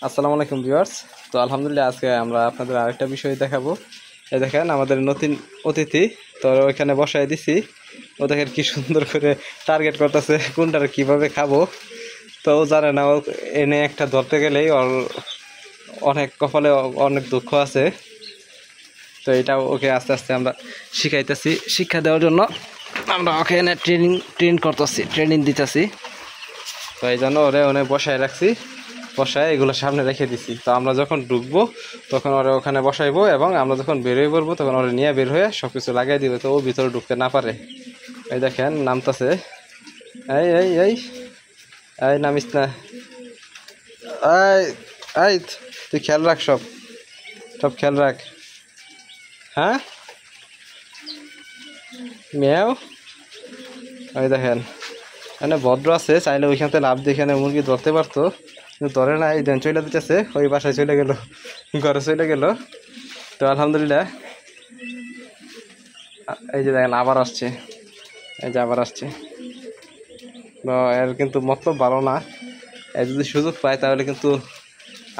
আসসালামু আলাইকুম ভিউয়ার্স। তো আলহামদুলিল্লাহ আজকে আমরা আপনাদের আরেকটা বিষয় দেখাবো। এই দেখেন আমাদের নতুন অতিথি, তো ওইখানে বসাই দিছি। ও দেখেন কি সুন্দর করে টার্গেট করতেছে কোনটার কিভাবে খাবো। তো ও জানে না, ও এনে একটা ধরতে গেলেই ওর অনেক কপালে অনেক দুঃখ আছে। তো এটা ওকে আস্তে আস্তে আমরা শিখাইতেছি, শিক্ষা দেওয়ার জন্য আমরা ওকে এনে ট্রেন করতেছি, ট্রেনিং দিতেছি। তো এই জন্য ওরে ওনে বসায় রাখছি, বসায় এগুলো সামনে রেখে দিছি। তো আমরা যখন ঢুকবো তখন ওরা ওখানে বসাইবো, এবং আমরা যখন বেরোয় পড়বো তখন ওরা নিয়ে বের হয়ে সব কিছু লাগাই দিবে, তো ও ভিতরে ঢুকতে না পারে। এই দেখেন নামতাছে, এই এই এই এই নামিস না, এই এই তুই খেয়াল রাখ, সব সব খেয়াল রাখ। হ্যাঁ মেয়েও ওই দেখেন মানে ভদ্র আছে, চাইলে ওইখান থেকে লাভ দিয়ে এখানে মুরগি ধরতে পারতো, কিন্তু ধরে না। এই দেন চলে দিতেছে, ওই বাসায় চলে গেল, ঘরে চলে গেল। তো আলহামদুলিল্লাহ এই যে দেখেন আবার আসছে, এই যে আবার আসছে। তো এর কিন্তু মতলব ভালো না, এর যদি সুযোগ পায় তাহলে কিন্তু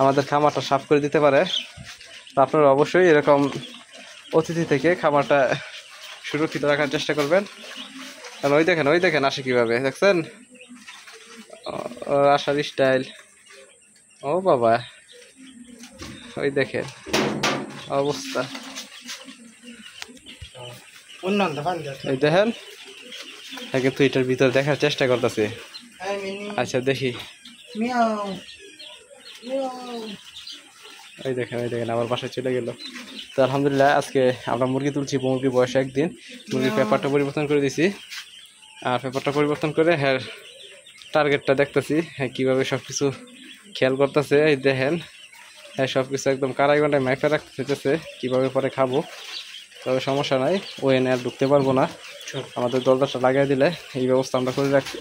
আমাদের খামারটা সাফ করে দিতে পারে। তো আপনারা অবশ্যই এরকম অতিথি থেকে খামারটা সুরক্ষিত রাখার চেষ্টা করবেন। কারণ ওই দেখেন আসে কীভাবে, দেখছেন আসার স্টাইল। ও বাবা, ওই দেখেন অবস্থা, এই দেখেন। কিন্তু এটার ভিতরে দেখার চেষ্টা করতেছে। আচ্ছা দেখি, ওই দেখেন আবার বাসায় চলে গেল। তো আলহামদুলিল্লাহ আজকে আমরা মুরগি তুলছি, মুরগির বয়স একদিন। মুরগির পেপারটা পরিবর্তন করে দিছি, আর পেপারটা পরিবর্তন করে হ্যাঁ টার্গেটটা দেখতেছি, হ্যাঁ কীভাবে সব কিছু খেয়াল করতেছে। এই দেখেন হ্যাঁ সব কিছু একদম কারাই ঘন্টায় মাইপে রাখতেছে কীভাবে পরে খাবো। তবে সমস্যা নাই, ও এনে আর ঢুকতে পারবো না, আমাদের দরজাটা লাগিয়ে দিলে এই ব্যবস্থা আমরা করে রাখছি।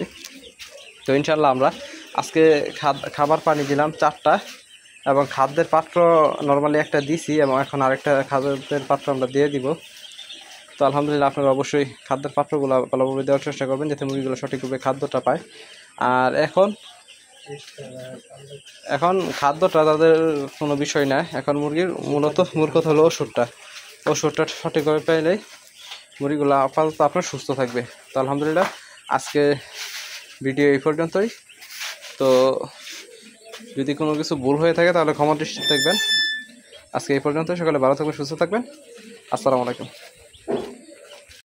তো ইনশাল্লাহ আমরা আজকে খাবার পানি দিলাম 4টা, এবং খাদ্যের পাত্র নর্মালি একটা দিছি, এবং এখন আরেকটা খাদ্যের পাত্র আমরা দিয়ে দিব। তো আলহামদুলিল্লাহ আপনারা অবশ্যই খাদ্যের পাত্রগুলো ভালোভাবে দেওয়ার চেষ্টা করবেন, যাতে মুরগিগুলো সঠিকভাবে খাদ্যটা পায়। আর এখন খাদ্যটা তাদের কোনো বিষয় না, এখন মুরগির মূলত মূল কথা হলো ওষুধটা সঠিকভাবে পাইলেই মুরগিগুলো আপাতত আপনার সুস্থ থাকবে। তো আলহামদুলিল্লাহ আজকে ভিডিও এই পর্যন্তই। তো যদি কোনো কিছু ভুল হয়ে থাকে তাহলে ক্ষমা দৃষ্টিতে দেখবেন। আজকে এই পর্যন্ত, সকালে ভালো থাকবেন, সুস্থ থাকবেন। আসসালামু আলাইকুম।